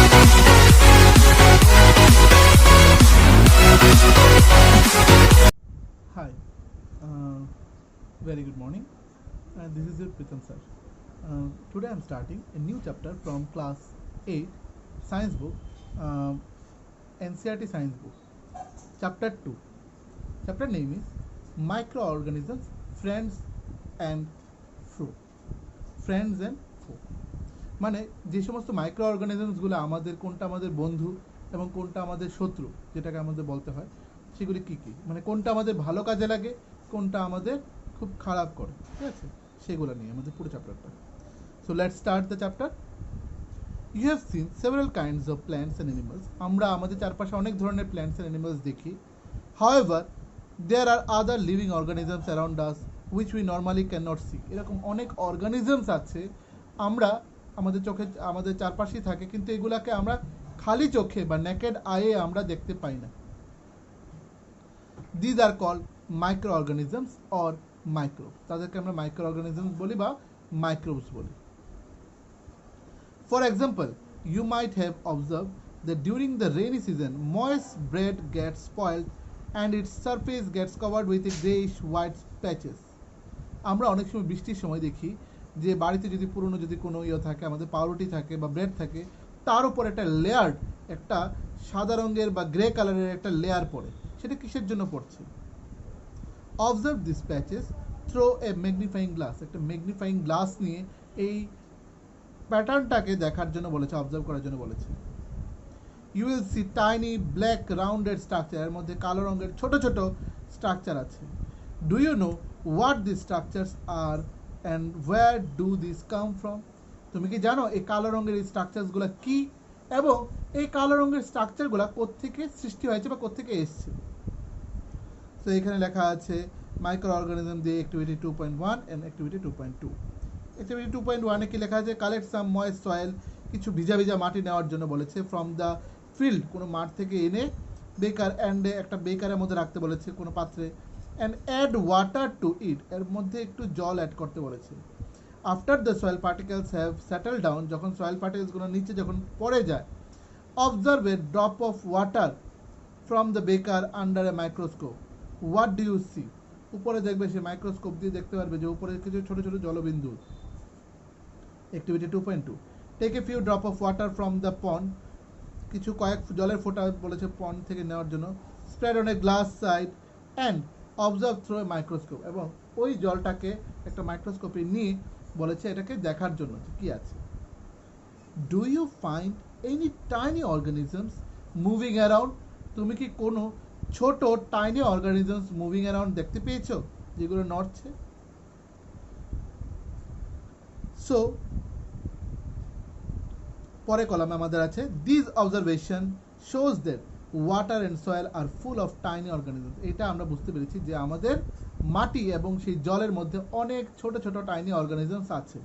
Hi, uh, very good morning. This is your Pritam sir. Today I am starting a new chapter from class 8 science book, NCERT science book, chapter 2. Chapter name is Microorganisms, Friends and Foe. Friends and Foe. মানে যে সমস্ত micro অর্গানিজমসগুলো আমাদের কোনটা আমাদের বন্ধু এবং কোনটা আমাদের শত্রু যেটাকে আমাদের বলতে হয় সেগুলি কী কী, মানে কোনটা আমাদের ভালো কাজে লাগে কোনটা আমাদের খুব খারাপ করে, ঠিক আছে, সেগুলো নিয়ে আমাদের পুরো চ্যাপ্টারটা। So let's start the chapter. You have seen several kinds of plants and animals. আমরা আমাদের চারপাশে অনেক ধরনের প্ল্যান্টস অ্যান্ড অ্যানিমালস দেখি। However there are other living organisms around us which we normally can not see. এরকম অনেক organisms আছে আমরা আমাদের চোখে আমাদের চারপাশেই থাকে, কিন্তু এগুলাকে আমরা খালি চোখে বা নেকেড আইয়ে আমরা দেখতে পাই না। These are called microorganisms or microbes. তাদেরকে আমরা microorganisms বলি বা microbes বলি। For example, you might have observed that during the rainy season, moist bread gets spoiled and its surface gets covered with a grayish white patches. আমরা অনেক সময় বৃষ্টির সময় দেখি যে বাড়িতে যদি পুরনো যদি কোনো থাকে, আমাদের পাউরুটি থাকে বা ব্রেড থাকে, তার উপর একটা লেয়ার, একটা সাদা রঙের বা গ্রে কালারের একটা লেয়ার পড়ে। সেটা কিসের জন্য পড়ছে? Observe this patches through a magnifying glass. একটা ম্যাগনিফাইং গ্লাস নিয়ে এই প্যাটার্নটাকে দেখার জন্য বলেছে, অবজার্ভ করার জন্য বলেছে। You will see tiny black rounded structure. এর মধ্যে কালো রঙের ছোট ছোট স্ট্রাকচার আছে। Do you know what this structures are and where do this come from? তুমি কি জানো এই কালো রঙের এই স্ট্রাকচারসগুলো কি এবং এই কালো রঙের স্ট্রাকচারগুলো কোত্থেকে সৃষ্টি হয়েছে বা কোত্থেকে এসছে? তো এখানে লেখা আছে মাইক্রো অর্গানিজম দিয়ে অ্যাক্টিভিটি 2.1 এন্ড অ্যাক্টিভিটি 2.2। অ্যাক্টিভিটি 2.1 এ কি লেখা আছে? কালেক্ট সাম ময়েস্ট সয়েল। কিছু ভিজা ভিজা মাটি নেওয়ার জন্য বলেছে ফ্রম দ্য ফিল্ড, কোনো মাঠ থেকে এনে বেকার অ্যান্ডে একটা বেকারের মধ্যে রাখতে বলেছে কোনো পাত্রে, and add water to it, এর মধ্যে একটু জল অ্যাড করতে বলেছে। After the soil particles have settle down, যখন সয়েল পার্টিকেলসগুলো নিচে যখন পড়ে যায়, observe a drop of water from the beaker under a microscope. What do you see? উপরে দেখবে সে মাইক্রোস্কোপ দিয়ে দেখতে পারবে যে উপরে কিছু ছোট ছোট জলবিন্দু। Activity 2.2, take a few drop of water from the pond. কিছু কয়েক জলের ফোঁটা বলেছে পন্ড থেকে নেওয়ার জন্য। Spread on a glass side and observe through a microscope, এবং ওই জলটাকে একটা মাইক্রোস্কোপে নিয়ে বলেছে এটাকে দেখার জন্য যে কী আছে। Do you find any tiny organisms moving around? তুমি কি কোনো ছোট টাইনি অর্গানিজমস মুভিং অ্যারাউন্ড দেখতে পেয়েছো যেগুলো নড়ছে? সো পরে কলামে আমাদের আছে this observation shows that water and soil are full of tiny organisms. এটা আমরা বুঝতে পেরেছি যে আমাদের মাটি এবং সেই জলের মধ্যে অনেক ছোট ছোট টাইনি অর্গানিজমস আছে।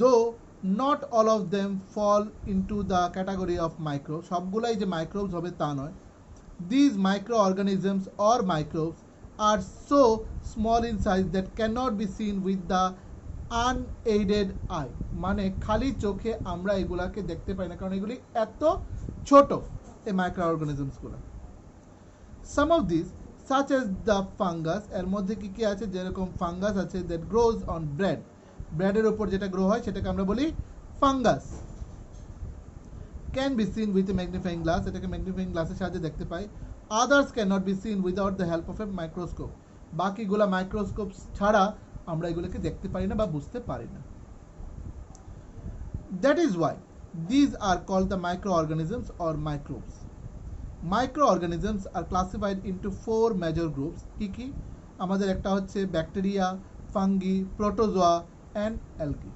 Though not all of them fall into the category of micro, সবগুলাই যে মাইক্রোবস হবে তা নয়। These microorganisms or microbes are so small in size that cannot be seen with the unaided eye, মানে খালি চোখে আমরা এগুলাকে দেখতে পাই না, কারণ এগুলি এত ছোট এই মাইক্রোঅর্গানিজমসগুলো। Some of these such as the fungus, এর মধ্যে কি কি আছে? যেরকম ফাঙ্গাস আছে that grows on bread, ব্রেডের উপর যেটা গ্রো হয় সেটাকে আমরা বলি fungus. can be seen with a magnifying glass, এটাকে ম্যাগনিফাইং গ্লাসের সাহায্যে দেখতে পাই। others cannot be seen without the help of a microscope, বাকিগুলা মাইক্রোস্কোপ ছাড়া আমরা এগুলোকে দেখতে পারি না বা বুঝতে পারি না। that is why these are called the microorganisms or microbes. Microorganisms are classified into 4 major groups. কি কি? আমাদের একটা হচ্ছে bacteria, fungi, protozoa and algae.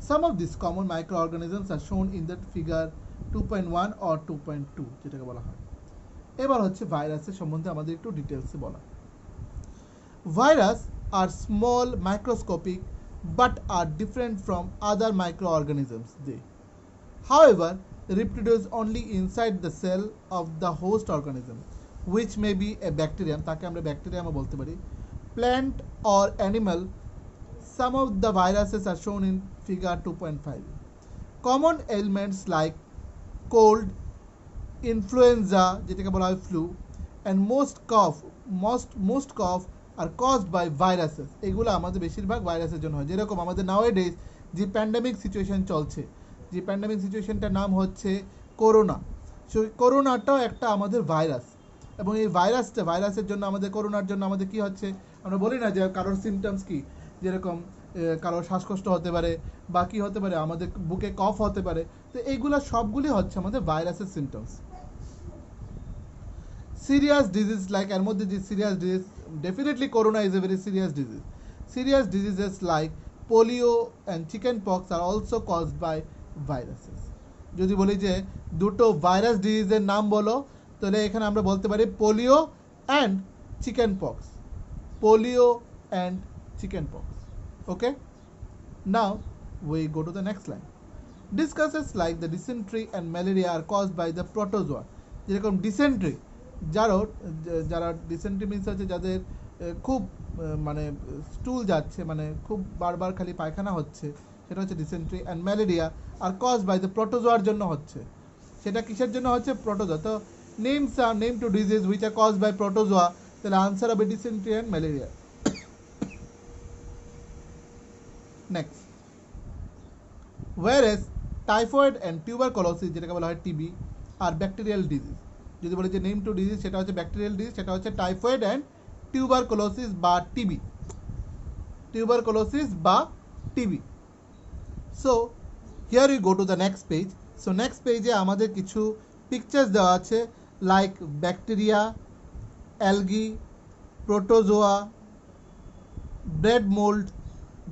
Some of these common microorganisms are shown in the figure 2.1 or 2.2 যেটাকে বলা হয়। এবার হচ্ছে ভাইরাসের সম্বন্ধে আমাদের একটু ডিটেলসে বলা। Virus are small microscopic but are different from other microorganisms. They, however, reproduce only inside the cell of the host organism, which may be a bacterium, তাকে আমরা ব্যাকটেরিয়ামও বলতে পারি, plant or animal. Some of the viruses are shown in figure 2.5. Common elements like cold, influenza যেটাকে বলা হয় flu, and most cough are caused by viruses. এগুলো আমাদের বেশিরভাগ ভাইরাসের জন্য হয়। যেরকম আমাদের নাওয়াডেজ যে প্যান্ডামিক সিচুয়েশন চলছে, যে প্যান্ডামিক সিচুয়েশনটার নাম হচ্ছে করোনা। সেই করোনাটাও একটা আমাদের ভাইরাস, এবং এই ভাইরাসের জন্য আমাদের, করোনার জন্য আমাদের কি হচ্ছে, আমরা বলি না যে কারোর সিমটমস কি, যেরকম কারোর শ্বাসকষ্ট হতে পারে বা কী হতে পারে, আমাদের বুকে কফ হতে পারে। তো এইগুলো সবগুলি হচ্ছে আমাদের ভাইরাসের সিমটমস। সিরিয়াস ডিজিজ লাইক, এর মধ্যে যে serious disease, definitely corona is a very serious disease. Serious diseases like polio and chicken pox are also caused by viruses. যদি বলি যে দুটো ভাইরাস ডিজিজের নাম বলো, তাহলে এখানে আমরা বলতে পারি polio and chicken pox. Polio and chicken pox. Okay? Now we go to the next line. Discusses like the dysentery and malaria are caused by the protozoa. যেরকম ডিসেন্ট্রি, যারা ডিসেন্ট্রি মিন্স হচ্ছে যাদের খুব মানে স্টুল যাচ্ছে, মানে খুব বারবার খালি পায়খানা হচ্ছে, সেটা হচ্ছে ডিসেন্ট্রি। অ্যান্ড ম্যালেরিয়া আর কজড বাই দ্য প্রোটোজোয়ার জন্য হচ্ছে। সেটা কিসের জন্য হচ্ছে? প্রোটোজোয়া। তো name to disease which are caused by protozoa, তাহলে আনসার হবে dysentery and malaria. Next, whereas typhoid and tuberculosis যেটাকে বলা হয় টিবি আর ব্যাকটেরিয়াল ডিজিজ। যদি বলি যে নেম টু ডিজিজ, সেটা হচ্ছে ব্যাকটেরিয়াল ডিজিজ, সেটা হচ্ছে টাইফয়েড অ্যান্ড টিউবারকুলোসিস বা টিবি। টিউবারকুলোসিস বা TB. So here you go to the next page. So next পেজে আমাদের কিছু পিকচার্স দেওয়া আছে, like bacteria, algae, protozoa, bread mould,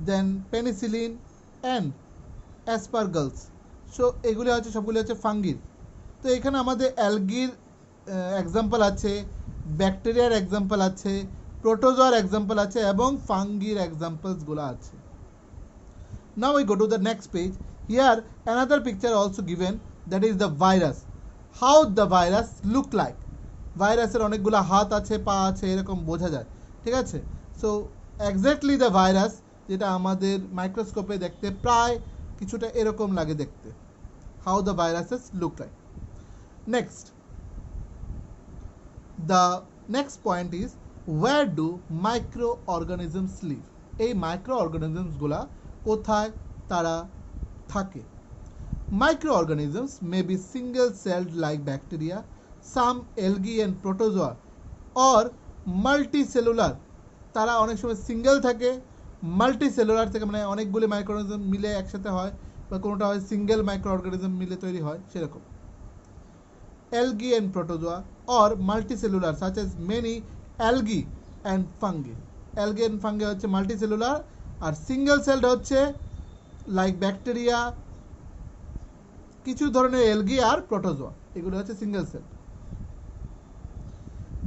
then penicillin and aspergillus. So এগুলি হচ্ছে সবগুলি হচ্ছে ফাঙ্গির। তো এখানে আমাদের অ্যালগির এক্সাম্পল আছে, ব্যাকটেরিয়ার এক্সাম্পল আছে, প্রোটোজোয়ার এক্সাম্পল আছে এবং ফাঙ্গির এক্সাম্পলসগুলো আছে। Now we go to the next page. Here another picture also given, that is the virus. How the virus look like. ভাইরাসের অনেকগুলো হাত আছে, পা আছে, এরকম বোঝা যায়, ঠিক আছে। সো এক্স্যাক্টলি দ্য ভাইরাস, যেটা আমাদের মাইক্রোস্কোপে দেখতে প্রায় কিছুটা এরকম লাগে দেখতে। How the viruses look like. Next, the next point is where do micro organisms live. এই মাইক্রো অর্গানিজমসগুলা কোথায় তারা থাকে? Micro organisms may be single celled like bacteria, some algae and protozoa, or multi cellular. তারা অনেক সময় single থাকে, multi cellular থেকে মানে অনেকগুলি মাইক্রো অর্গানিজম মিলে একসাথে হয়, বা কোনোটা হয় সিঙ্গেল মাইক্রো অর্গানিজম মিলে তৈরি হয়, সেরকম। algae and protozoa or multicellular such as many algae and fungi. Algae and fungi হচ্ছে multicellular, আর সিঙ্গেল সেলড হচ্ছে লাইক ব্যাকটেরিয়া, কিছু ধরনের এলগি আর প্রোটোজোয়া, এগুলো হচ্ছে single cell.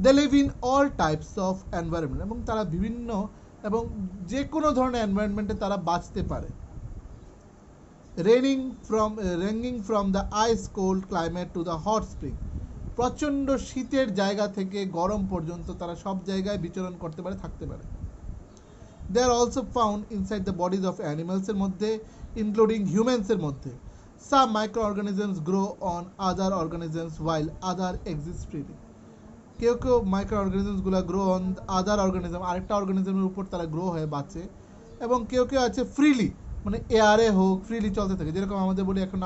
They live in all types of environment, এবং তারা বিভিন্ন এবং যে কোনো ধরনের এনভায়রনমেন্টে তারা বাঁচতে পারে। ranging from the ice cold climate to the hot spring, প্রচণ্ড শীতের জায়গা থেকে গরম পর্যন্ত তারা সব জায়গায় বিচরণ করতে পারে, থাকতে পারে। They are also found inside the bodies of অ্যানিমালসের মধ্যে, ইনক্লুডিং হিউম্যানসের মধ্যে। Some micro organisms grow on other organisms while other exist freely. কেউ কেউ মাইক্রো অর্গানিজমসগুলো গ্রো অন আদার অর্গানিজম, আরেকটা অর্গানিজমের উপর তারা গ্রো হয়ে বাঁচে, এবং কেউ কেউ আছে ফ্রিলি, মানে এয়ারে হোক ফ্রিলি চলতে থাকে। যেরকম আমাদের বলি এখন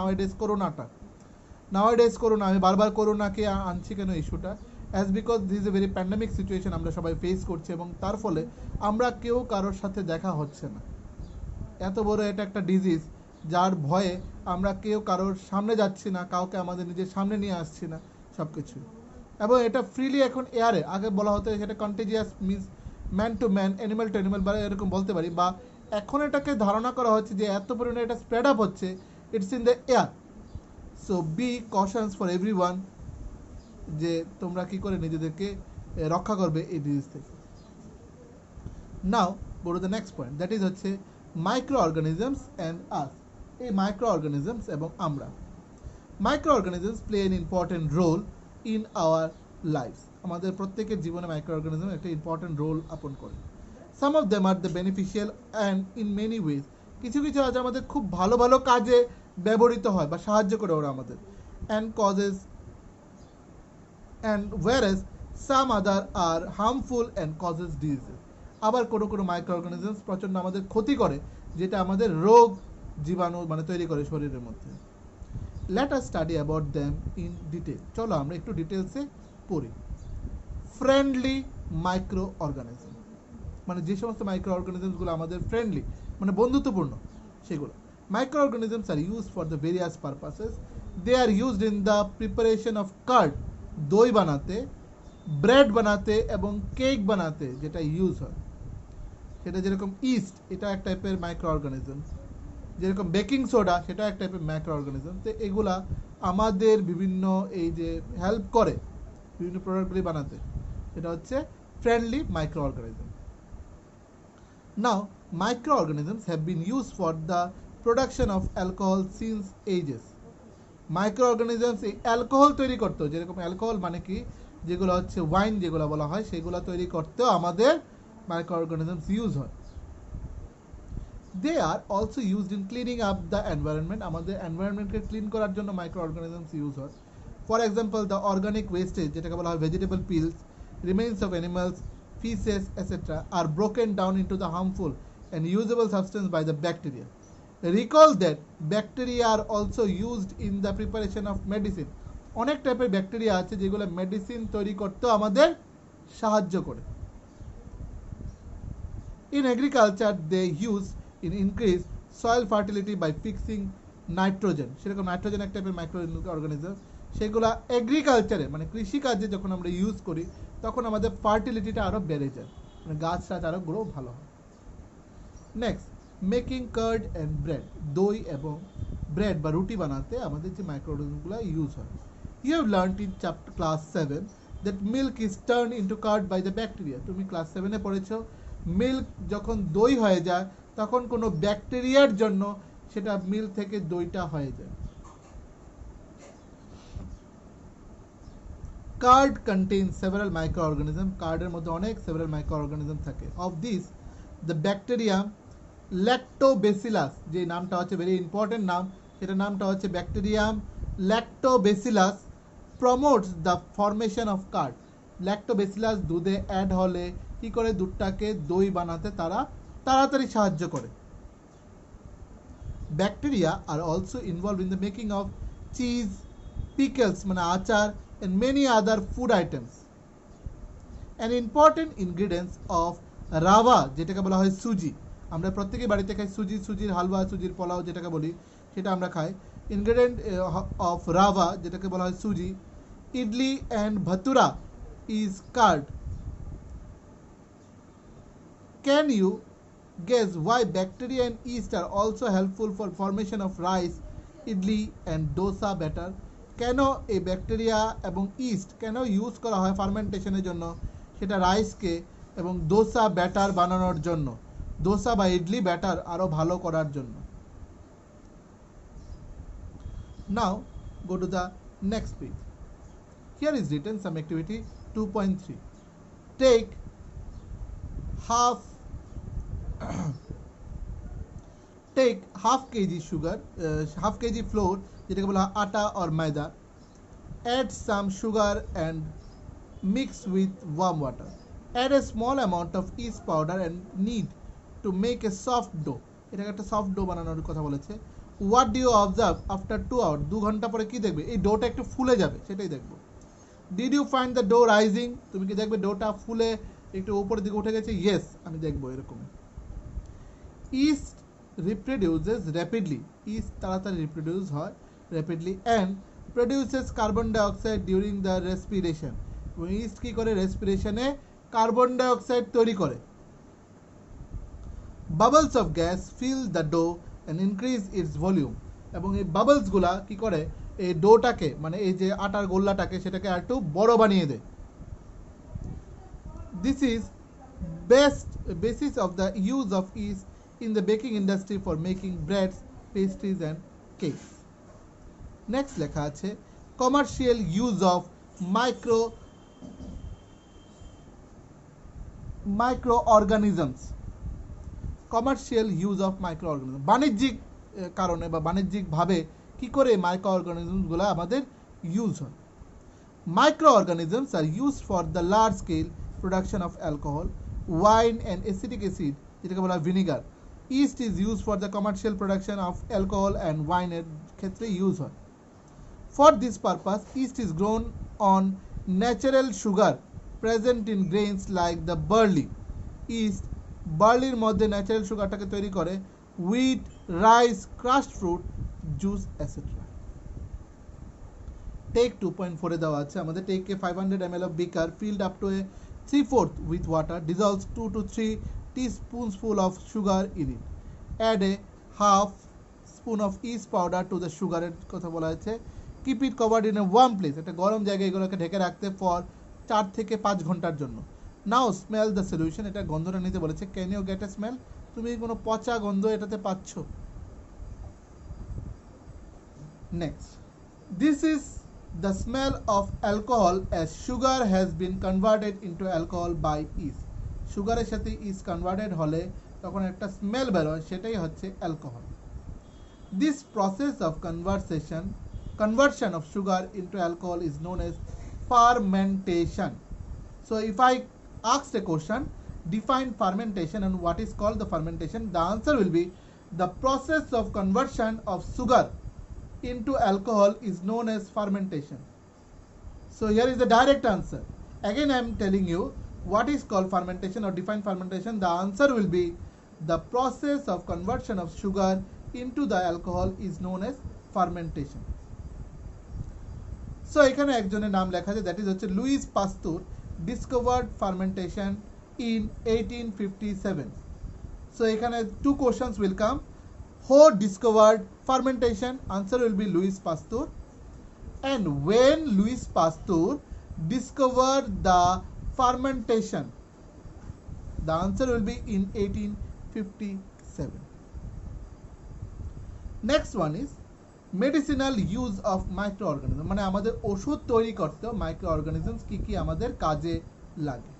নাওয়াডেজ করোনা, আমি বারবার করোনাকে আনছি কেন ইস্যুটা, as because this a very pandemic situation আমরা সবাই ফেস করছি, এবং তার ফলে আমরা কেউ কারোর সাথে দেখা হচ্ছে না। এত বড় এটা একটা ডিজিজ, যার ভয়ে আমরা কেউ কারোর সামনে যাচ্ছি না, কাউকে আমাদের নিজের সামনে নিয়ে আসছি না, সব কিছু। এবং এটা ফ্রিলি এখন এয়ারে, আগে বলা হতো সেটা contagious means man to man, animal two animal, বা এরকম বলতে পারি, বা এখন এটাকে ধারণা করা হচ্ছে যে এত পরিমাণে এটা স্প্রেড আপ হচ্ছে, it's in the air. So be cautious for everyone, যে তোমরা কি করে নিজেদেরকে রক্ষা করবে এই ডিজিজ থেকে। Now go to the next point, that is হচ্ছে মাইক্রো অর্গানিজমস অ্যান্ড আস। এই মাইক্রো অর্গানিজমস এবং আমরা। Micro organisms play an important role in our lives. আমাদের প্রত্যেকের জীবনে মাইক্রো অর্গানিজম একটা ইম্পর্টেন্ট রোল আপন করে। Some of them are the beneficial and in many ways. কিছু কিছু আছে আমাদের খুব ভালো ভালো কাজে ব্যবহৃত হয় বা সাহায্য করে ওরা আমাদের, and causes and whereas some other are harmful and causes diseases. আবার কোনো মাইক্রো অর্গানিজমস প্রচণ্ড আমাদের ক্ষতি করে, যেটা আমাদের রোগ জীবাণু মানে তৈরি করে শরীরের মধ্যে। Late us study about them in detail. চলো আমরা একটু ডিটেলসে পড়ি। ফ্রেন্ডলি মাইক্রো অর্গানিজম, মানে যে সমস্ত মাইক্রো অর্গানিজমসগুলো আমাদের ফ্রেন্ডলি মানে বন্ধুত্বপূর্ণ সেগুলো। Micro organisms are use for the various purposes. They are used in the preparation of curd, দই বানাতে, ব্রেড বানাতে এবং কেক বানাতে যেটা ইউজ হয়, সেটা যেরকম ইস্ট, এটা এক টাইপের মাইক্রো অর্গানিজম, যেরকম বেকিং সোডা সেটা এক টাইপের মাইক্রো অর্গানিজম। তো এগুলা আমাদের বিভিন্ন এই যে হেল্প করে বিভিন্ন প্রোডাক্টগুলি বানাতে, এটা হচ্ছে friendly micro organism. Now microorganisms have been used for the production of alcohol since ages. মাইক্রোঅর্গানিজমস এই অ্যালকোহল তৈরি করতো, যেরকম অ্যালকোহল মানে কি যেগুলো হচ্ছে ওয়াইন যেগুলো বলা হয় সেগুলো তৈরি করতেও আমাদের মাইক্রোঅর্গানিজমস ইউজ হয়। They are also used in cleaning up the environment, আমাদের এনভায়রনমেন্টকে ক্লিন করার জন্য মাইক্রোঅর্গানিজমস ইউজ হয়। For example the organic wastage, যেটাকে বলা হয় vegetable peels, remains of animals, feces, etc. are broken down into the harmful and usable substance by the bacteria. Recall that bacteria are also used in the preparation of medicine. অনেক টাইপের bacteria আছে যেগুলো medicine তৈরি করতেও আমাদের সাহায্য করে। In agriculture they use in increase soil fertility by fixing nitrogen. সেরকম নাইট্রোজেন এক টাইপের মাইক্রো অর্গানিজম, সেগুলো এগ্রিকালচারে মানে কৃষিকাজে যখন আমরা ইউজ করি তখন আমাদের ফার্টিলিটিটা আরও বেড়ে যায়, মানে গাছ টাছ আরও গ্রো ভালো হয়। Next, making curd and bread, দই এবং ব্রেড বা রুটি বানাতে আমাদের যে মাইক্রোঅর্গানিজমগুলো ইউজ হয়। You have learned in chapter class 7 that milk is turn into curd by the bacteria. তুমি ক্লাস 7-এ পড়েছ মিল্ক যখন দই হয়ে যায় তখন কোনো ব্যাকটেরিয়ার জন্য সেটা মিল্ক থেকে দইটা হয়ে যায়। কার্ড কন্টেইন সেভারাল মাইক্রোঅর্গানিজম, কার্ডের মধ্যে অনেক সেভারাল মাইক্রোঅর্গানিজম থাকে। Of this the bacterium Lactobacillus, যে নামটা হচ্ছে ভেরি ইম্পর্টেন্ট নাম, সেটা নামটা হচ্ছে bacterium Lactobacillus promotes the formation of card. Lactobacillus দুধে অ্যাড হলে কি করে দুধটাকে দই বানাতে তারা তাড়াতাড়ি সাহায্য করে। Bacteria are also involve in the making of cheese, pickles মানে আচার, and many other food items. An important ingredients of rava, যেটাকে বলা হয় সুজি, আমরা প্রত্যেকেই বাড়িতে খাই সুজি, সুজির হালুয়া, সুজির পোলাও যেটাকে বলি সেটা আমরা খাই। ইনগ্রেডিয়েন্ট অফ রাভা যেটাকে বলা হয় suji, idli and bhatura is curd. Can you guess why bacteria and yeast are also helpful for formation of rice, idli and dosa batter? কেন এই ব্যাকটেরিয়া এবং ইস্ট কেন ইউজ করা হয় ফার্মেন্টেশনের জন্য, সেটা রাইসকে এবং দোসা ব্যাটার বানানোর জন্য, দোসা বা ইডলি ব্যাটার আরও ভালো করার জন্য। Now go to the next page. Here is written some activity 2.3. Take half kg sugar, half kg flour যেটাকে বলা হয় আটা or ময়দা, add some sugar and mix with warm water, add a small amount of yeast powder and knead to make a soft dough. এটাকে একটা soft do বানানোর কথা বলেছে। what do you observe after 2 hours? 2 ঘন্টা পরে কি দেখবে? এই ডোটা একটু ফুলে যাবে, সেটাই দেখবো। did you find the dough rising? তুমি কি দেখবে ডোটা ফুলে একটু উপরের দিকে উঠে গেছে? yes, আমি দেখবো এরকম। yeast reproduces rapidly, yeast তাড়াতাড়ি রিপ্রোডিউস হয় rapidly and produces carbon dioxide during the respiration. এবং yeast কি করে? রেসপিরেশনে কার্বন ডাইঅক্সাইড তৈরি করে। bubbles of gas fill the dough and increase its volume. এবং এই বাবলসগুলা কি করে? এই ডোটাকে মানে এই যে আটার গোল্লাটাকে সেটাকে একটু বড় বানিয়ে দেয়। this is basis of the use of yeast in the baking industry for making breads, pastries and cakes. Next লেখা আছে commercial use of microorganisms. commercial use of microorganisms, বাণিজ্যিক কারণে বা বাণিজ্যিকভাবে কি করে মাইক্রো অর্গানিজমসগুলো আমাদের ইউজ হয়। Microorganisms are used for the large scale production of alcohol, wine and acetic acid, যেটাকে বলা হয় vinegar. Yeast is used for the commercial production of alcohol and wine এর ক্ষেত্রে ইউজ হয়। For this purpose, yeast is grown on natural sugar present in grains like the barley. Yeast বার্লির মধ্যে natural সুগারটাকে তৈরি করে, wheat, rice, crushed fruit, juice, etc. Take 2.4 এ দেওয়া আছে আমাদের। টেককে 500 ml of beaker filled up to a 3/4 with water, dissolves 2 to 3 teaspoonsful of sugar in it, add a half spoon of yeast powder to the sugar এর কথা বলা হয়েছে, keep it covered in a warm place, একটা গরম জায়গায় এগুলোকে ঢেকে রাখতে for 4 থেকে 5 ঘন্টার জন্য। নাও স্মেল দ্য সলিউশন, এটা গন্ধটা নিতে বলেছে। Can you get a smell, তুমি কোনো পচা গন্ধ এটাতে পাচ্ছ? Next, this is the smell of alcohol as sugar has been converted into alcohol by yeast. সুগারের সাথে yeast converted হলে তখন একটা স্মেল বের হয়, সেটাই হচ্ছে alcohol. This process of conversion of sugar into alcohol is known as fermentation. So if I asked a question, define fermentation and what is called the fermentation, the answer will be the process of conversion of sugar into alcohol is known as fermentation. So here is the direct answer. Again I am telling you what is called fermentation or define fermentation. The answer will be the process of conversion of sugar into the alcohol is known as fermentation. So এখানে একজনের নাম লেখা আছে, that is হচ্ছে Luis পাস্তুর, discovered fermentation in 1857. So এখানে two questions will come. Who discovered fermentation? Answer will be Louis Pasteur. And when Louis Pasteur discovered the fermentation? The answer will be in 1857. Next one is medicinal use of microorganisms. মানে আমাদের ওষুধ তৈরি করতে microorganisms কি কি আমাদের কাজে লাগে।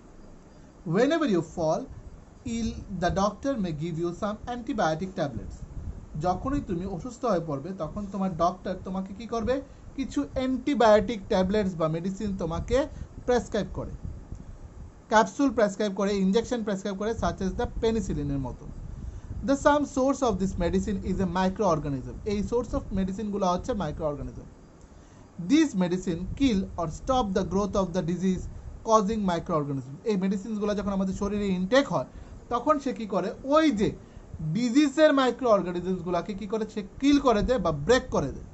Whenever you fall ill, the doctor may give you some antibiotic tablets. যখনই তুমি অসুস্থ হয়ে পড়বে তখন তোমার ডক্টর তোমাকে কি করবে, কিছু অ্যান্টিবায়োটিক ট্যাবলেটস বা মেডিসিন তোমাকে প্রেসক্রাইব করে, ক্যাপসুল প্রেসক্রাইব করে, ইনজেকশন প্রেসক্রাইব করে, সাচ এজ দ্য পেনিসিলিনের মতো। The some source of this medicine is a micro organism. এই সোর্স অফ মেডিসিনগুলো হচ্ছে micro organism. This medicine kill or stop the growth of the disease causing micro organism. এই মেডিসিনগুলো যখন আমাদের শরীরে ইনটেক হয় তখন সে কি করে, ওই যে ডিজিজের মাইক্রো অর্গানিজমসগুলোকে কি করে, সে কিল করে দেয় বা ব্রেক করে দেয়।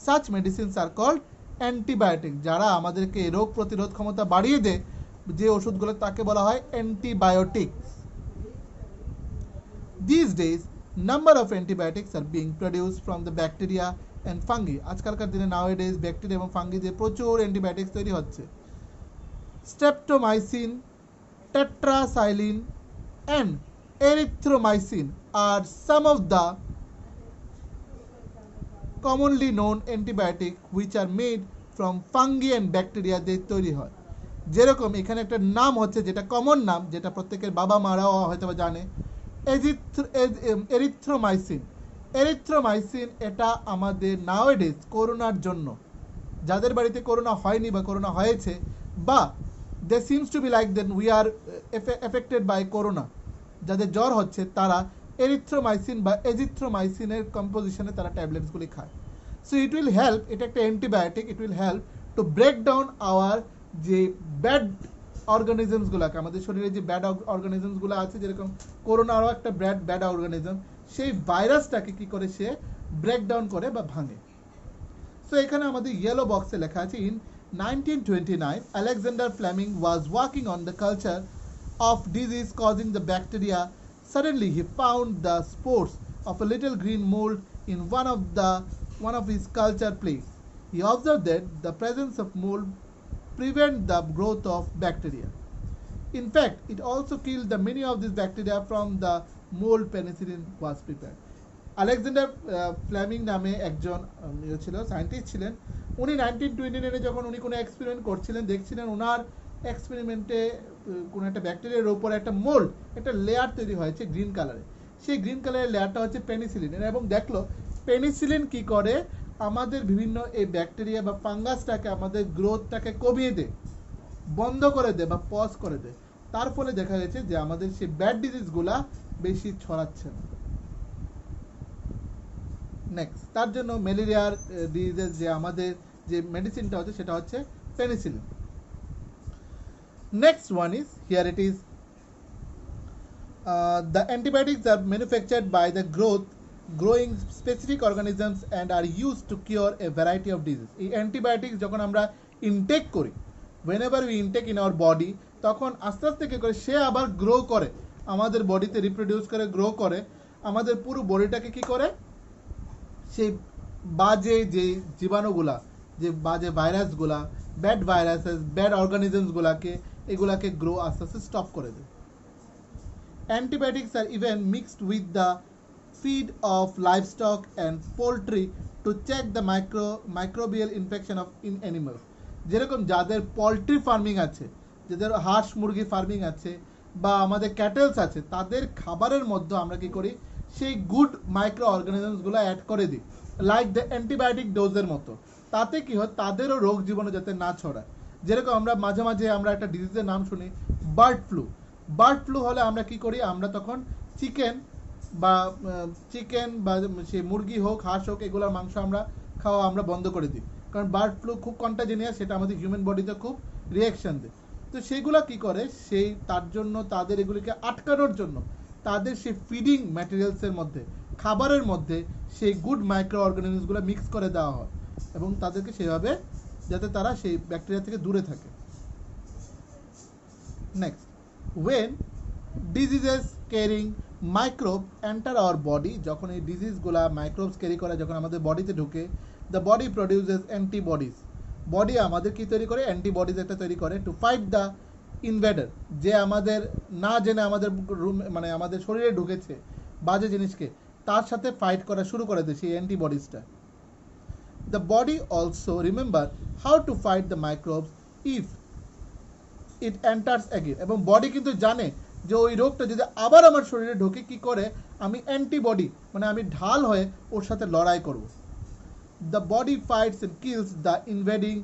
Such medicines are called antibiotic. যারা আমাদেরকে রোগ প্রতিরোধ ক্ষমতা বাড়িয়ে দেয়, যে ওষুধগুলো, তাকে বলা হয় antibiotics. These days, number of antibiotics are being produced from the bacteria and fungi. আজকালকার দিনে nowadays ব্যাকটেরিয়া এবং ফাঙ্গি দিয়ে প্রচুর অ্যান্টিবায়োটিক্স তৈরি হচ্ছে। Streptomycin, tetracycline and erythromycin are some of the commonly known antibiotic which are made from fungi and bacteria দিয়ে তৈরি হয়। যেরকম এখানে একটা নাম হচ্ছে, যেটা কমন নাম, যেটা প্রত্যেকের বাবা মারাও হয়তো জানে, এরিথ্রোমাইসিন। এরিথ্রোমাইসিন এটা আমাদের নাওয়েডেজ করোনার জন্য, যাদের বাড়িতে করোনা হয়নি বা করোনা হয়েছে, বা they seems to be like then we are affected by corona, যাদের জ্বর হচ্ছে তারা এরিথ্রোমাইসিন বা এজিথ্রোমাইসিনের কম্পোজিশনে তারা ট্যাবলেটসগুলি খায়। সো ইট উইল হেল্প, এটা একটা antibiotic, it will help to break down our যে ব্যাড অর্গানিজমসগুলোকে, আমাদের শরীরে যে ব্যাড অর্গানিজমসগুলো আছে, যেরকম করোনারও একটা ব্যাড অর্গানিজম, সেই ভাইরাসটাকে কি করে সে ব্রেক ডাউন করে বা ভাঙে। সো এখানে আমাদের ইয়েলো বক্সে লেখা আছে, in 1929 Alexander Fleming was working on the culture of disease causing the bacteria. Suddenly he found the spores of a little green mold in one of his culture plates. He observed that the presence of mold prevent the growth of bacteria. In fact, it also killed the many of these bacteria from the mold penicillin was prepared. Alexander Fleming নামে একজন ছিল, scientist ছিলেন। উনি 1929 যখন উনি কোনো experiment করছিলেন, দেখছিলেন ওনার এক্সপেরিমেন্টে কোনো একটা ব্যাকটেরিয়ার উপর একটা মোল্ড, একটা লেয়ার তৈরি হয়েছে গ্রিন কালারে। সেই গ্রিন কালারের লেয়ারটা হচ্ছে পেনিসিলিনের, এবং দেখলো পেনিসিলিন কি করে আমাদের বিভিন্ন এই ব্যাকটেরিয়া বা ফাঙ্গাসটাকে আমাদের গ্রোথটাকে কমিয়ে দেয়, বন্ধ করে দেয় বা পজ করে দেয়। তার ফলে দেখা গেছে যে আমাদের সেই ব্যাড ডিজিজগুলা বেশি ছড়াচ্ছে না। নেক্সট, তার জন্য ম্যালেরিয়ার ডিজিজেস যে আমাদের যে মেডিসিনটা হচ্ছে সেটা হচ্ছে penicillin. Next one is, here it is, the antibiotics are manufactured by the growing specific organisms and are used to cure a variety of diseases. এই অ্যান্টিবায়োটিক্স যখন আমরা ইনটেক করি, whenever we intake in our body, তখন আস্তে আস্তে কী করে সে আবার grow করে, আমাদের বডিতে রিপ্রোডিউস করে, গ্রো করে, আমাদের পুরো বডিটাকে কী করে সেই বাজে যে জীবাণুগুলা, যে বাজে ভাইরাসগুলা, ব্যাড ভাইরাসেস, ব্যাড অর্গানিজমসগুলাকে এগুলাকে গ্রো আস্তে আস্তে স্টপ করে দেয়। Antibiotics are even mixed with the feed of livestock and poultry to check the microbial infection of in animals. যেরকম যাদের পোলট্রি ফার্মিং আছে, যাদের হাঁস মুরগি ফার্মিং আছে বা আমাদের ক্যাটেলস আছে, তাদের খাবারের মধ্যে আমরা কি করি সেই গুড মাইক্রো অর্গানিজমসগুলো অ্যাড করে দিই, লাইক দ্য অ্যান্টিবায়োটিক ডোজের মতো। তাতে কি হয়, তাদেরও রোগ জীবাণু যাতে না ছড়ায়। যেরকম আমরা মাঝে মাঝে আমরা একটা ডিজিজের নাম শুনি, বার্ড ফ্লু। বার্ড ফ্লু হলে আমরা কি করি, আমরা তখন চিকেন বা সে মুরগি হোক, হাঁস হোক, এগুলোর মাংস আমরা খাওয়া আমরা বন্ধ করে দিই, কারণ বার্ড ফ্লু খুব কন্টাজিনিয়াস, সেটা আমাদের হিউম্যান বডিতে খুব রিয়াকশান দেয়। তো সেইগুলো কি করে, সেই তার জন্য তাদের এগুলিকে আটকানোর জন্য তাদের সেই ফিডিং ম্যাটেরিয়ালসের মধ্যে, খাবারের মধ্যে সেই গুড মাইক্রো অর্গানিজমসগুলো মিক্স করে দেওয়া হয়, এবং তাদেরকে সেভাবে যাতে তারা সেই ব্যাকটেরিয়া থেকে দূরে থাকে। Next, when diseases carrying microbe enter our body, যখন এই ডিজিজগুলা মাইক্রোবস ক্যারি করে যখন আমাদের বডিতে ঢুকে, the body produces antibodies. Body আমাদের কি তৈরি করে, অ্যান্টিবডিজ একটা তৈরি করে টু ফাইট দ্য ইনভেডার, যে আমাদের না জেনে আমাদের রুম মানে আমাদের শরীরে ঢুকেছে বাজে জিনিসকে, তার সাথে ফাইট করা শুরু করে দেয় সেই অ্যান্টিবডিজটা। The body also remember how to fight the microbes if it enters again, এবং বডি কিন্তু জানে যে ওই রোগটা যদি আবার আমার শরীরে ঢোকে কি করে আমি অ্যান্টিবডি মানে আমি ঢাল হয়ে ওর সাথে লড়াই করব। The body fights and kills the invading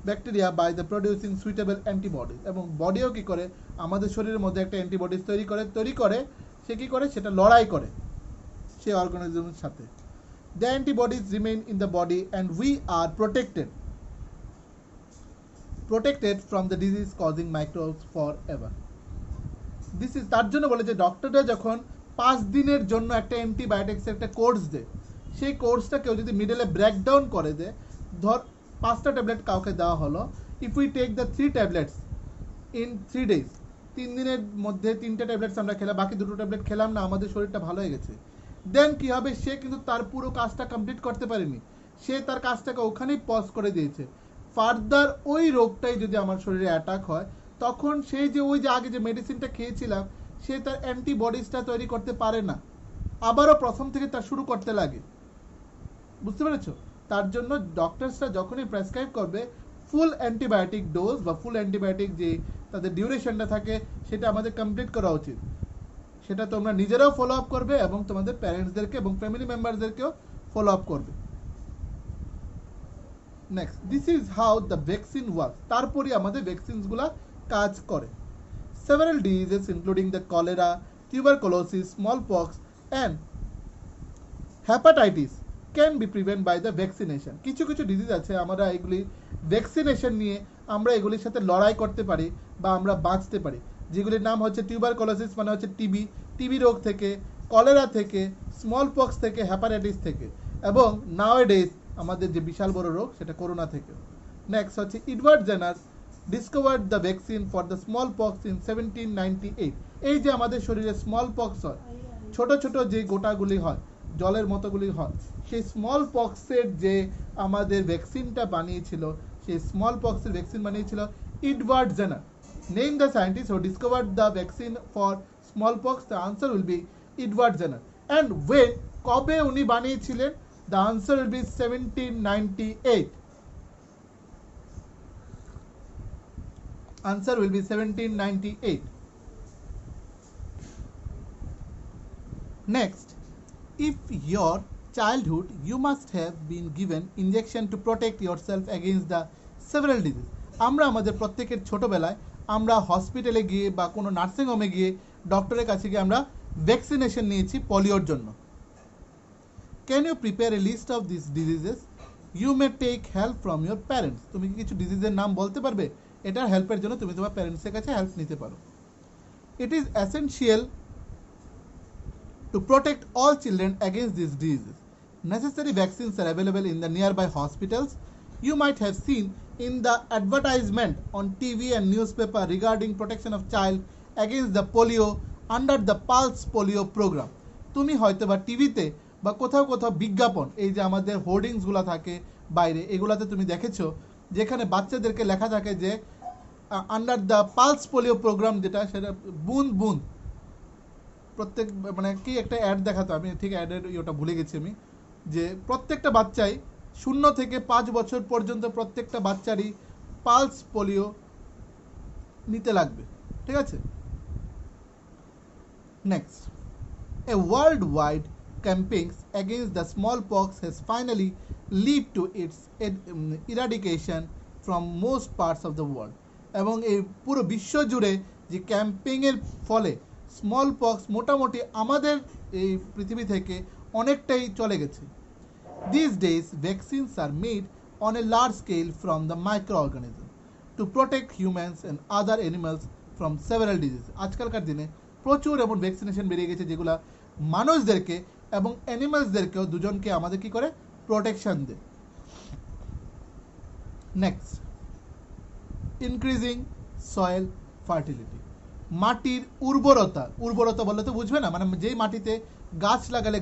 bacteria by the producing suitable antibodies, এবং বডিও কি করে আমাদের শরীরের মধ্যে একটা অ্যান্টিবডিজ তৈরি করে সে কি করে সেটা লড়াই করে সেই অর্গানিজমের সাথে। The antibodies remain in the body and we are protected from the disease causing microbes forever. This is তার জন্য বলে যে ডক্টররা যখন 5 দিনের জন্য একটা অ্যান্টিবায়োটিক্সের একটা কোর্স দেয়, সেই কোর্সটা কেউ যদি মিডলে ব্রেকডাউন করে দেয়, ধর 5টা ট্যাবলেট কাউকে দেওয়া হলো, if we take the 3 tablets in 3 days, 3 দিনের মধ্যে 3টে ট্যাবলেটস আমরা খেলাম, বাকি 2টো ট্যাবলেট খেলাম না, আমাদের শরীরটা ভালো হয়ে গেছে, দেন কি হবে, সে কিন্তু তার পুরো কাজটা কমপ্লিট করতে পারেনি, সে তার কাজটাকে ওখানেই পজ করে দিয়েছে। ফার্দার ওই রোগটাই যদি আমার শরীরে অ্যাটাক হয়, তখন সেই যে ওই যে আগে যে মেডিসিনটা খেয়েছিলাম সে তার অ্যান্টিবডিজটা তৈরি করতে পারে না, আবারও প্রথম থেকে তার শুরু করতে লাগে। বুঝতে পেরেছো? তার জন্য ডক্টরসরা যখনই প্রেসক্রাইব করবে ফুল অ্যান্টিবায়োটিক ডোজ বা ফুল অ্যান্টিবায়োটিক যে তাদের ডিউরেশনটা থাকে সেটা আমাদের কমপ্লিট করা উচিত। সেটা তোমরা নিজেরাও ফলো আপ করবে এবং তোমাদের প্যারেন্টসদেরকে এবং ফ্যামিলি মেম্বারদেরকেও ফলো আপ করবে। Next, this is how the vaccine works. তারপরে আমাদের ভ্যাকসিনসগুলো কাজ করে। Several diseases including the cholera, tuberculosis, smallpox and hepatitis can be prevent by the vaccination. কিছু কিছু ডিজিজ আছে আমরা এগুলি ভ্যাকসিনেশন নিয়ে আমরা এগুলির সাথে লড়াই করতে পারি বা আমরা বাঁচতে পারি, যেগুলির নাম হচ্ছে টিউবারকুলোসিস মানে হচ্ছে টিবি রোগ থেকে, কলেরা থেকে, স্মলপক্স থেকে, হ্যাপাটাইটিস থেকে, এবং নাওএডেজ আমাদের যে বিশাল বড় রোগ সেটা করোনা থেকে। নেক্সট হচ্ছে Edward Jenner discovered the vaccine for the small pox in 1798। এই যে আমাদের শরীরে স্মল পক্স হয়, ছোট ছোট যে গোটাগুলি হয়, জলের মতোগুলি হয়, সেই স্মল পক্সের যে আমাদের ভ্যাকসিনটা বানিয়েছিল, সেই স্মল পক্সের ভ্যাকসিন বানিয়েছিল Edward Jenner. Name the scientist who discovered the vaccine for smallpox, the answer will be Edward Jenner. And when, কবে উনি বানিয়েছিলেন? The answer will be 1798. Answer will be 1798. Next, if your childhood you must have been given injection to protect yourself against the several diseases. আমরা আমাদের প্রত্যেকের ছোটবেলায় আমরা হসপিটালে গিয়ে বা কোনো নার্সিং হোমে গিয়ে ডক্টরের কাছে গিয়ে আমরা ভ্যাকসিনেশন নিয়েছি পলিওর জন্য। Can you prepare a list of this diseases? You may take help from your parents. তুমি কি কিছু ডিজিজের নাম বলতে পারবে? এটার হেল্পের জন্য তুমি তোমার প্যারেন্টসের কাছে হেল্প নিতে পারো। It is essential to protect all children against these diseases. Necessary vaccines are available in the nearby hospitals. You might have seen in the advertisement on TV and newspaper regarding protection of child against the polio under the Pulse Polio program. তুমি হয়তো বা টিভিতে বা কোথাও কোথাও বিজ্ঞাপন, এই যে আমাদের হোর্ডিংসগুলো থাকে বাইরে, এগুলাতে তুমি দেখেছো যেখানে বাচ্চাদেরকে লেখা থাকে যে under the pulse polio programme, যেটা সেটা বুন বুন প্রত্যেক মানে কি একটা অ্যাড দেখাতো, আমি ঠিক অ্যাডের ওটা ভুলে গেছি আমি, যে প্রত্যেকটা বাচ্চাই 0 থেকে 5 বছর পর্যন্ত প্রত্যেকটা বাচ্চারই পালস পোলিও নিতে লাগবে, ঠিক আছে। Next, a world wide campaign against the small pox has finally lead to its eradication from most parts of the world. এবং এই পুরো বিশ্ব জুড়ে যে ক্যাম্পেইনের ফলে স্মল পক্স মোটামুটি আমাদের এই পৃথিবী থেকে অনেকটাই চলে গেছে। This days vaccines are made on a large scale from the microorganism to protect humans and other animals from several disease. আজকালকার দিনে প্রচুর এমন ভ্যাকসিনেশন বেরিয়ে গেছে যেগুলো মানুষদেরকে এবং অ্যানিমালসদেরকেও দুজনকে আমাদের কি করে প্রোটেকশন দেয়। Next, increasing soil fertility. মাটির উর্বরতা, উর্বরতা বললে তো বুঝবে না, মানে যেই মাটিতে গাছ লাগালে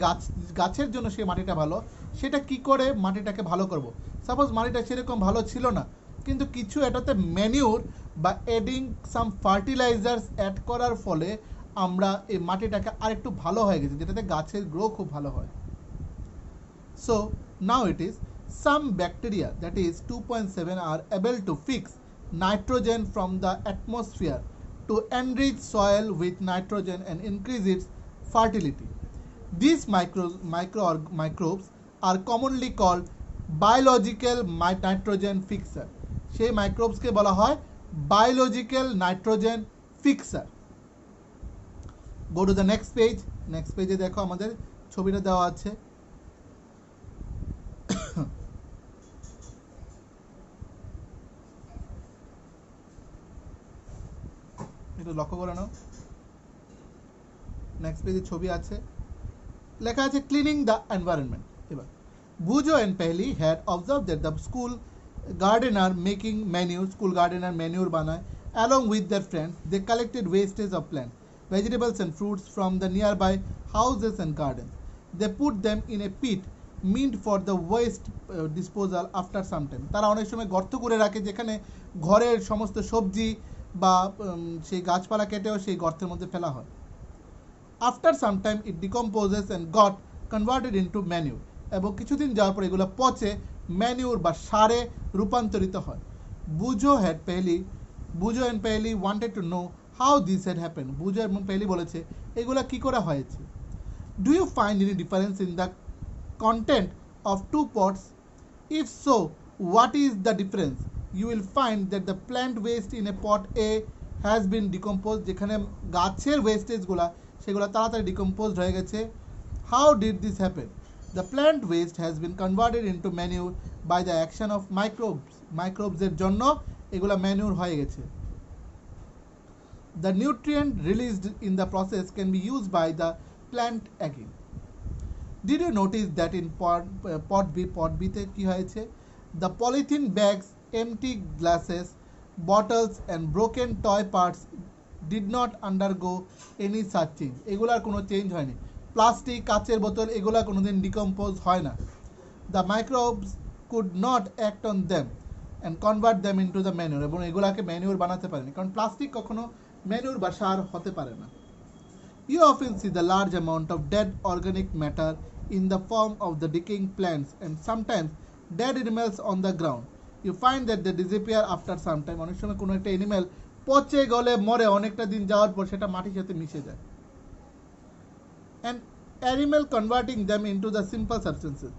গাছের জন্য সেই মাটিটা ভালো, সেটা কি করে মাটিটাকে ভালো করব। সাপোজ মাটিটা সেরকম ভালো ছিল না, কিন্তু কিছু এটাতে ম্যানিউর বা এডিং সাম ফার্টিলাইজার্স অ্যাড করার ফলে আমরা এই মাটিটাকে আরেকটু ভালো হয়ে গেছে, যেটাতে গাছের গ্রো খুব ভালো হয়। So now it is some bacteria that is 2.7 R able to fix nitrogen from the atmosphere to enrich soil with nitrogen and increase its fertility. These microbes are commonly called biological nitrogen fixer. সেই মাইক্রোবসকে বলা হয় biological nitrogen fixer. Go to the next page. Next page এ দেখো আমাদের ছবিটা দেওয়া আছে। লক্ষ্য করে নাও, নেক্সট পেজে ছবি আছে, লেখা আছে ক্লিনিং দ্য এনভায়রনমেন্ট। এবার Boojho and Paheli had observe that the school gardener making manure, school gardener manure বানায় along with their friends. They collected wastage of plant, vegetables and fruits from the nearby houses and gardens. They put them in a pit meant for the waste disposal after some time. তারা অনেক সময় গর্ত করে রাখে যেখানে ঘরের সমস্ত সবজি বা সেই গাছপালা কেটেও সেই গর্তের মধ্যে ফেলা হয়। After some time it decomposes and got converted into manure. এবং কিছুদিন যাওয়ার পর এগুলো পচে ম্যানিউর বা সারে রূপান্তরিত হয়। Boojho and Paheli wanted to know how this had happen. Boojho এবং পেহলি বলেছে এগুলো কি করে হয়েছে। Do you find any difference in the content of two pots? If so, what is the difference? You will find that the plant waste in a pot A has been decomposed, যেখানে গাছের ওয়েস্টেজগুলো সেগুলো তাড়াতাড়ি decomposed হয়ে গেছে। How did this happen? The plant waste has been converted into manure by the action of microbes এর জন্য এগুলো manure হয়ে গেছে। The nutrient released in the process can be used by the plant again. Did you notice that in pot B তে কি হয়েছে? The polythene bags, empty glasses, bottles and broken toy parts did not undergo any such change. এগুলার কোনো change হয়নি। Plastic, কাচের বোতল এগুলা কোনোদিন ডিকম্পোজ হয় না। The microbes could not act on them and convert them into the manure. এবং এগুলাকে ম্যানিউর বানাতে পারেনি, কারণ প্লাস্টিক কখনো ম্যানিউর বা সার হতে পারে না। You often see the large amount of dead organic matter in the form of the decaying plants and sometimes dead animals on the ground. You find that they disappear after some time. অনেক সময় কোনো একটা animal পচে গলে মরে অনেকটা দিন যাওয়ার পর সেটা মাটির সাথে মিশে যায়। And animal converting them into the simple substances.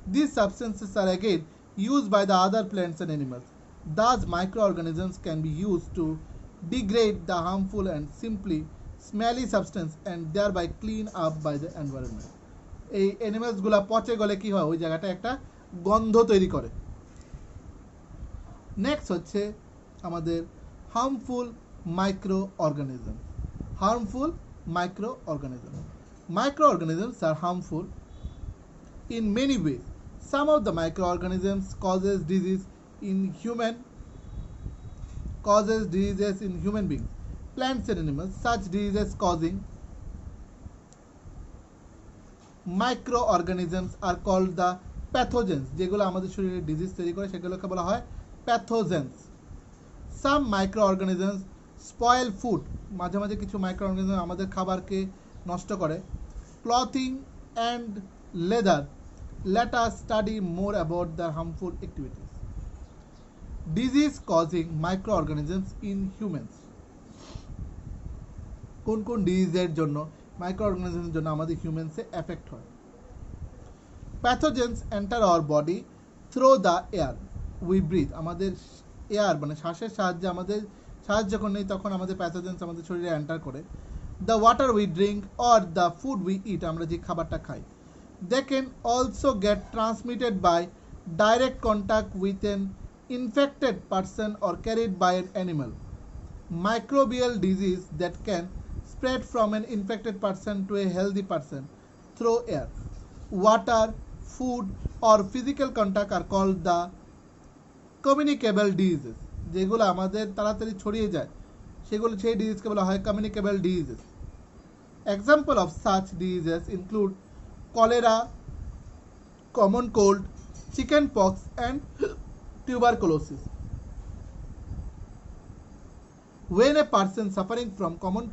These substances are again used by the other plants and animals. Thus, microorganisms can be used to degrade the harmful and simply smelly substance and thereby clean up by the environment. এই অ্যানিমালসগুলো পচে গলে কি হয়, ওই জায়গাটা একটা গন্ধ তৈরি করে। নেক্সট হচ্ছে আমাদের harmful micro organism. Harmful micro organism. Microorganisms are harmful in many ways. Some of the microorganisms causes diseases in human beings, plants and animals. Such diseases causing microorganisms are called the pathogens. যেগুলো আমাদের শরীরে disease তৈরি করে সেগুলোকে বলা হয় pathogens. Some microorganisms spoil food. মাঝে মাঝে কিছু মাইক্রোঅর্গানিজম আমাদের খাবারকে নষ্ট করে। Clothing and leather. Let us study more about the harmful activities. Disease causing microorganisms in humans. কোন কোন ডিজিজের জন্য মাইক্রোঅর্গানিজমের জন্য আমাদের হিউম্যানসে এফেক্ট হয়? Pathogens enter our body through the air we breathe. আমাদের এয়ার মানে শ্বাসের সাহায্যে আমাদের শ্বাস যখন নেই তখন আমাদের প্যাথোজেন্স আমাদের শরীরে এন্টার করে। The water we drink or the food we eat, আমরা যে খাবারটা খাই, they can also get transmitted by direct contact with an infected person or carried by an animal. Microbial disease that can spread from an infected person to a healthy person through air, water, food or physical contact are called the communicable diseases. যেগুলো আমাদের তাড়াতাড়ি ছড়িয়ে যায় সেগুলো সেই ডিজিজকে বলা হয় communicable diseases. Example of such diseases include cholera, common cold, chicken pox and tuberculosis. When a person suffering from common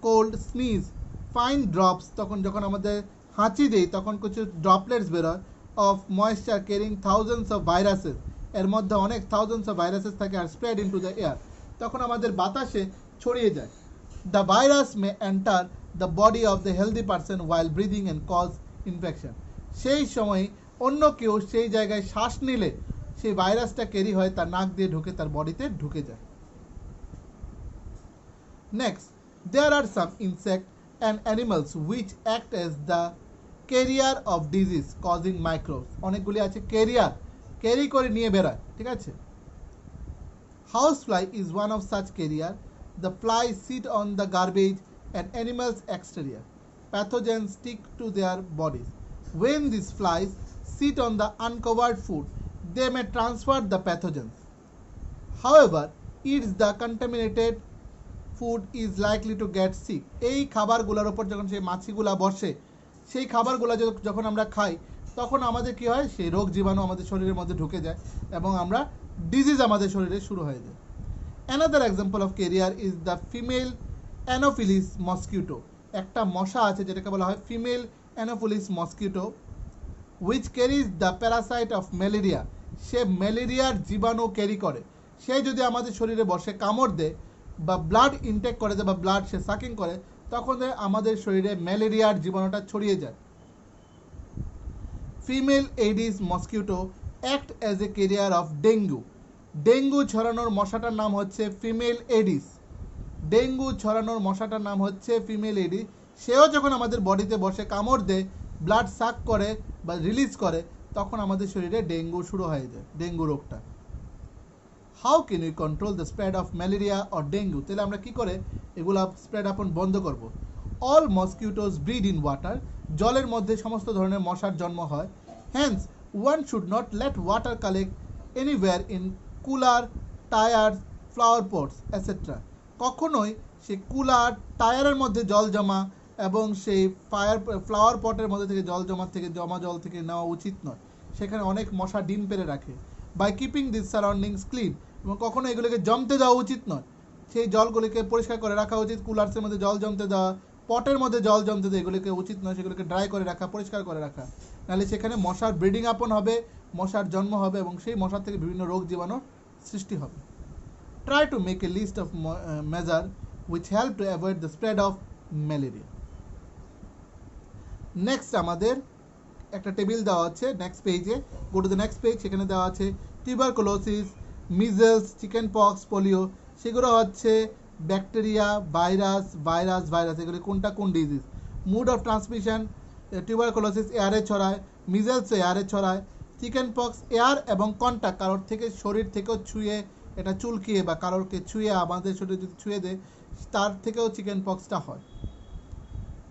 cold sneeze, fine drops, তখন যখন আমাদের হাঁচি দেই তখন কিছু ড্রপলেটস বেরোয় of moisture carrying thousands of viruses, এর মধ্যে অনেক thousands of viruses থাকে আর spread into the air, তখন আমাদের বাতাসে ছড়িয়ে যায়। The virus may enter the body of the healthy person while breathing and cause infection. সেই সময় অন্য কেউ সেই জায়গায় শ্বাস নিলে সেই ভাইরাসটা ক্যারি হয়, তার নাক দিয়ে ঢুকে তার বডিতে ঢুকে যায়। Next, there are some insects and animals which act as the carrier of disease causing microbes. অনেকগুলি আছে ক্যারিয়ার, ক্যারি করে নিয়ে বেরোয়, ঠিক আছে। Housefly is one of such carrier. The flies sit on the garbage and animals' exterior. Pathogens stick to their bodies. When these flies sit on the uncovered food, they may transfer the pathogens. However, eats the contaminated food is likely to get sick. এই খাবারগুলোর উপর যখন সেই মাছিগুলা বসে সেই খাবারগুলো যখন আমরা খাই তখন আমাদের কি হয়, সেই রোগ জীবাণু আমাদের শরীরের মধ্যে ঢুকে যায় এবং আমরা ডিজিজ আমাদের শরীরে শুরু হয়ে যায়। Another example of carrier is the female Anopheles mosquito. একটা মশা আছে যেটাকে বলা হয় female Anopheles mosquito which carries the parasite of malaria. সে ম্যালেরিয়ার জীবাণু ক্যারি করে। সে যদি আমাদের শরীরে বসে কামড় দেয় বা ব্লাড ইনটেক করে বা ব্লাড সে সাকিং করে তখন আমাদের শরীরে ম্যালেরিয়ার জীবাণুটা ছড়িয়ে যায়। Female Aedes mosquito act as a career of dengue. Dengue ছড়ানোর মশাটার নাম হচ্ছে ফিমেল এডিস। ডেঙ্গু ছড়ানোর মশাটার নাম হচ্ছে ফিমেল এডিস। সেও যখন আমাদের বডিতে বসে কামড় দেয়, ব্লাড সাক করে বা রিলিজ করে তখন আমাদের শরীরে ডেঙ্গু শুরু হয়ে যায়, ডেঙ্গু রোগটা। How can you control the spread of malaria or dengue? তাহলে আমরা কি করে এগুলা স্প্রেড আপন বন্ধ করব? All mosquitoes breed in water. জলের মধ্যে সমস্ত ধরনের মশার জন্ম হয়। Hence one should not let water collect anywhere in cooler, tyres, flower pots etcetera. কখনোই সে কুলার, টায়ারের মধ্যে জল জমা এবং সেই ফ্লাওয়ার পটের মধ্যে থেকে জমা জল থেকে নেওয়া উচিত নয়। সেখানে অনেক মশা ডিম পেড়ে রাখে। By keeping this surroundings clean, এবং কখনো এগুলোকে জমতে দেওয়া উচিত নয়। সেই জলগুলিকে পরিষ্কার করে রাখা উচিত। কুলার্সের মধ্যে জল জমতে দেওয়া, পটের মধ্যে জল জমতে দেওয়া এগুলিকে উচিত নয়। সেগুলোকে ড্রাই করে রাখা, পরিষ্কার করে রাখা, নাহলে সেখানে মশার ব্রিডিং আপন হবে, মশার জন্ম হবে এবং সেই মশার থেকে বিভিন্ন রোগ জীবাণুর সৃষ্টি হবে। Try to make a list of measure which help to avoid the spread of malaria. Next আমাদের একটা টেবিল দেওয়া আছে নেক্সট পেজে, go to the next page, সেখানে দেওয়া আছে tuberculosis, measles, chickenpox, polio, সেগুলো হচ্ছে ব্যাকটেরিয়া, ভাইরাস, এগুলি কোনটা কোন disease. Mode of transmission, tuberculosis এয়ারে ছড়ায়, মিজলস এয়ারে ছড়ায়, চিকেন পক্স এয়ার এবং কন্ট্যাক্ট, কারোর থেকে শরীর থেকেও ছুঁয়ে এটা চুলকিয়ে বা কারোরকে ছুঁয়ে আমাদের শরীরে যদি ছুঁয়ে দেয় তার থেকেও চিকেন পক্সটা হয়।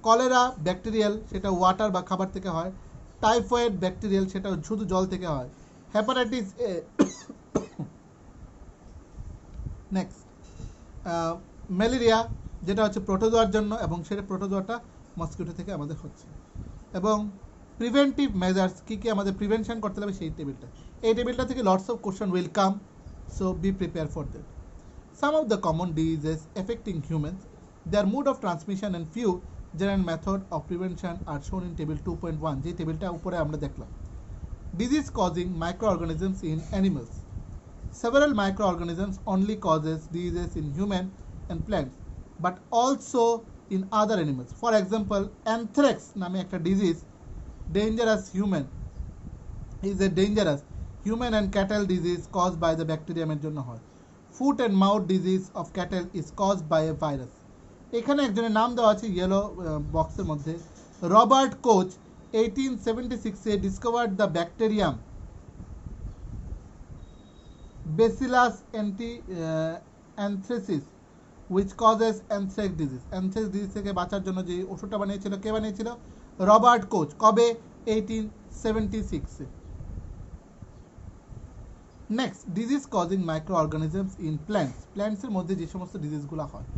কলেরা ব্যাকটেরিয়াল, সেটা ওয়াটার বা খাবার থেকে হয়। টাইফয়েড ব্যাকটেরিয়াল, সেটা শুধু জল থেকে হয়। হেপাটাইটিস এ, নেক্সট ম্যালেরিয়া, যেটা হচ্ছে প্রোটোজোয়ার জন্য এবং সেটা প্রোটোজোয়াটা মসকিউটো থেকে আমাদের হচ্ছে। এবং প্রিভেন্টিভ মেজার্স, কী কী আমাদের প্রিভেনশন করতে হবে সেই টেবিলটা, এই টেবিলটা থেকে lots of question will come, so be prepare for that. Some of the common diseases affecting humans, their mode of transmission and few general method of prevention are shown in table 2.1, যে টেবিলটা উপরে আমরা দেখলাম। Disease causing microorganisms in animals. Several microorganisms only causes diseases in human and plants, but also in other animals. For example, anthrax নামে একটা disease dangerous human is a dangerous human and cattle disease caused by the bacterium এর জন্য হয়। Foot and mouth disease of cattle is caused by a virus. এখানে একজনের নাম দেওয়া আছে ইয়েলো বক্সের মধ্যে, রবার্ট কোচ 1876-এ discovered the bacterium Bacillus anthracis which causes anthrax disease. Anthrax disease থেকে বাঁচার জন্য যে ওষুধটা বানিয়েছিল, কে বানিয়েছিল? Robert Koch. কবে? 1876-এ। Next, disease causing microorganisms in plants. প্ল্যান্টসের মধ্যে যে সমস্ত ডিজিজগুলো হয়,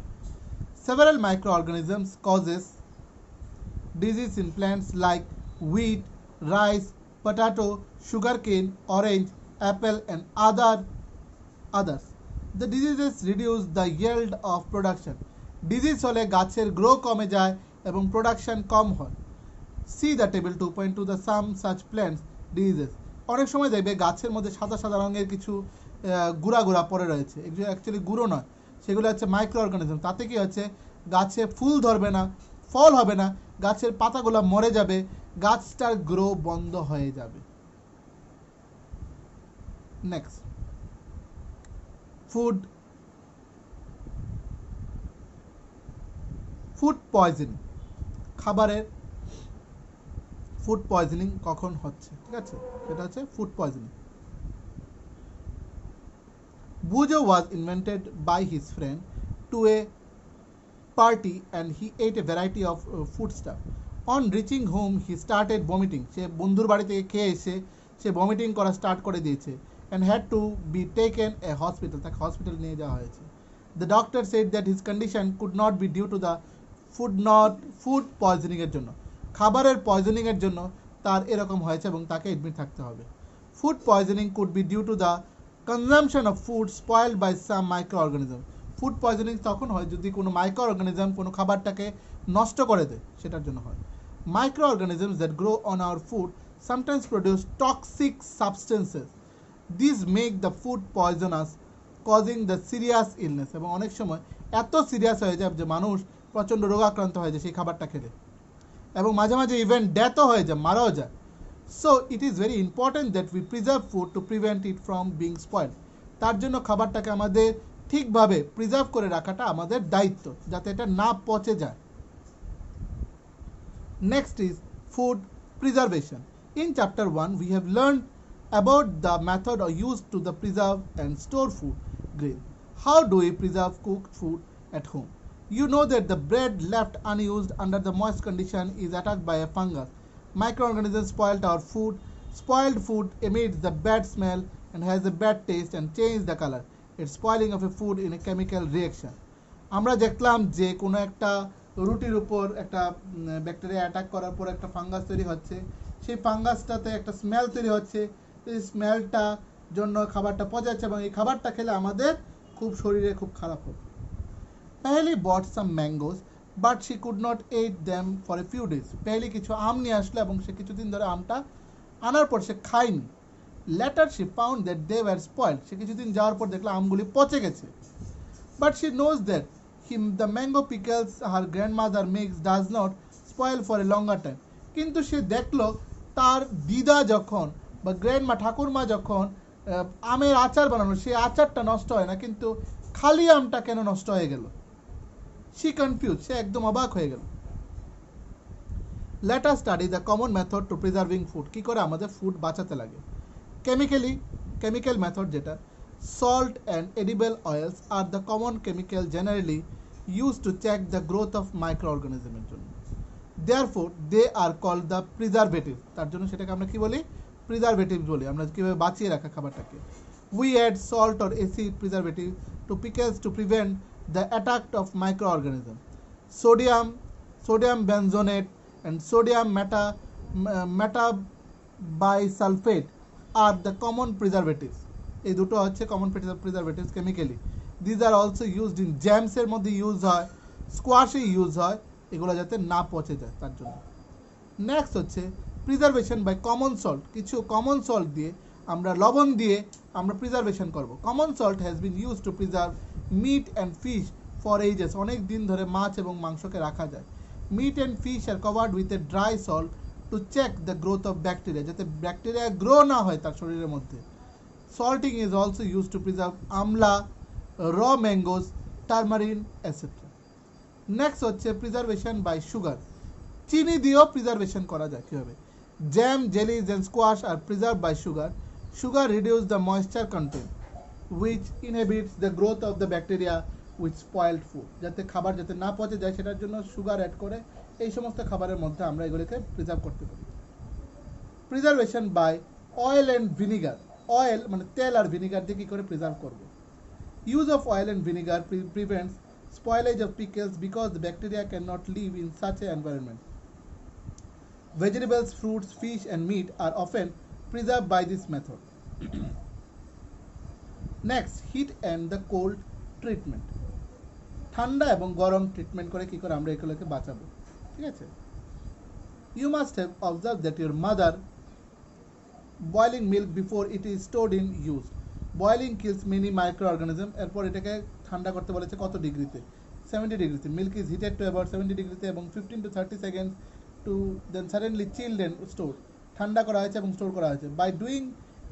several microorganisms causes disease in plants like wheat, rice, potato, sugarcane, orange, apple and others. The diseases reduce the yield of production. Disease হলে গাছের গ্রো কমে যায় এবং প্রোডাকশন কম হয়। See the table 2.2, the some such plants diseases. অনেক সময় দেখবে গাছের মধ্যে সাদা সাদা রঙের কিছু গুঁড়া গুঁড়া পড়ে রয়েছে, এগুলো অ্যাকচুয়ালি গুঁড়ো নয়, সেগুলো হচ্ছে মাইক্রো অর্গানিজম। তাতে কি হচ্ছে, গাছে ফুল ধরবে না, ফল হবে না, গাছের পাতাগুলো মরে যাবে, গাছটার গ্রো বন্ধ হয়ে যাবে। Next, food poisoning. খাবারের ফুড পয়জনিং কখন হচ্ছে, ঠিক আছে, সেটা হচ্ছে food poisoning. Bujo was invented by his friend to a party and he ate a variety of food stuff. On reaching home he started vomiting. সে বন্ধুর বাড়ি থেকে খেয়ে এসে সে ভমিটিং করা স্টার্ট করে দিয়েছে and had to be taken a hospital. তাকে hospital নিয়ে যাওয়া হয়েছে। The doctor said that his condition could not be due to the food poisoning এর জন্য, খাবারের পয়জনিং এর জন্য তার এরকম হয়েছে এবং তাকে এডমিট থাকতে হবে। Food poisoning could be due to the consumption of food spoiled by some microorganism. Food poisoning তখন হয় যদি কোনো মাইক্রো অর্গানিজম কোনো খাবারটাকে নষ্ট করে দেয়, সেটার জন্য হয়। Micro organisms that grow on our food sometimes produce toxic substances, this make the food poisonous causing the serious illness. এবং অনেক সময় এত সিরিয়াস হয়ে যায় যে মানুষ প্রচণ্ড রোগাক্রান্ত হয়ে যায় সেই খাবারটা খেলে, এবং মাঝে মাঝে ইভেন ডেথও হয়ে যায়, মারাও যায়। So it is very important that we preserve food to prevent it from being spoiled. তার জন্য খাবারটাকে আমাদের ঠিকভাবে প্রিজার্ভ করে রাখাটা আমাদের দায়িত্ব, যাতে এটা না পচে যায়। Next is food preservation. In chapter 1 we have learned about the method used to the preserve and store food grain. How do we preserve cooked food at home? You know that the bread left unused under the moist condition is attacked by a fungus. Microorganisms spoiled our food. Spoiled food emits the bad smell and has a bad taste and change the color. It's spoiling of a food in a chemical reaction. আমরা দেখলাম যে কোনো একটা রুটির উপর একটা bacteria attack করার পর একটা ফাঙ্গাস তৈরি হচ্ছে, সেই ফাঙ্গাসটাতে একটা স্মেল তৈরি হচ্ছে, এই স্মেলটা জন্য খাবারটা পচে যাচ্ছে এবং এই খাবারটা খেলে আমাদের খুব শরীরে খুব খারাপ হবে। Paheli bought some mangoes but she could not eat them for a few days. Paheli কিছু আম নিয়ে আসলো এবং সে কিছুদিন ধরে আমটা আনার পর সে খায়নি। Later she found that they were spoiled. সে কিছুদিন যাওয়ার পর দেখলো আমগুলি পচে গেছে। But she knows that the mango pickles her grandmother makes does not spoil for a longer time. কিন্তু সে দেখলো তার দিদা যখন বা গ্র্যান্ডমা ঠাকুরমা যখন আমের আচার বানানো, সেই আচারটা নষ্ট হয় না, কিন্তু খালি আমটা কেন নষ্ট হয়ে গেল? সি কনফিউজ, সে একদম অবাক হয়ে গেল। Let us study the common method to preserving food. কী করে আমাদের ফুড বাঁচাতে লাগে? কেমিক্যাল মেথড, যেটা salt and edible oils are the common chemical generally used to check the growth of microorganism এর জন্য। therefore they are called the preservative। তার জন্য সেটাকে আমরা কি বলি? প্রিজারভেটিভ বলি। আমরা কিভাবে বাঁচিয়ে রাখা খাবারটাকে। we add salt or acid preservative to pickles to prevent the attack of microorganism। sodium benzonate and sodium metabisulfate are the common preservatives। এই দুটো হচ্ছে common preservatives chemically. These are also used in জ্যামসের মধ্যে use হয়, স্কোয়াশে use হয়, এগুলো যাতে না পচে যায় তার জন্য। নেক্সট হচ্ছে প্রিজার্ভেশন বাই কমন সল্ট। কিছু কমন সল্ট দিয়ে, আমরা লবণ দিয়ে আমরা প্রিজার্ভেশন করব। Common salt has been use to preserve meat and fish for ages. অনেক দিন ধরে মাছ এবং মাংসকে রাখা যায়। Meat and fish are covered with a dry salt to check the growth of bacteria, যাতে ব্যাকটেরিয়া গ্রো না হয় তার শরীরের মধ্যে। Salting is also used to preserve amla, raw mangoes, tamarind, etc. Next হচ্ছে প্রিজার্ভেশন বাই সুগার। চিনি দিয়েও preservation করা যায় কীভাবে? Jam, jellies and squash are preserve by sugar. Sugar reduce the moisture content which inhibits the growth of the bacteria with spoiled food. যাতে খাবার যাতে না পচে যায় সেটার জন্য সুগার অ্যাড করে এই সমস্ত খাবারের মধ্যে আমরা এগুলিকে প্রিজার্ভ করতে পারি। Preservation by oil and vinegar. Oil মানে তেল আর ভিনিগার দিয়ে কী করে প্রিজার্ভ করব? Use of oil and vinegar prevents spoilage of pickles because the bacteria cannot live in such an environment. Vegetables, fruits, fish and meat are often preserved by this method. Next, heat and the cold treatment. ঠান্ডা এবং গরম treatment করে কী করে আমরা এগুলোকে বাঁচাবো, ঠিক আছে? You must have observed that your mother boiling milk before it is stored in use. Boiling kills many microorganisms. এরপর এটাকে ঠান্ডা করতে বলেছে কত ডিগ্রিতে? 70 ডিগ্রিতে। Milk is heated to about 70 ডিগ্রিতে এবং 15 to 30 seconds to then suddenly chilled and store. ঠান্ডা করা হয়েছে এবং স্টোর করা হয়েছে। বাই ডুইং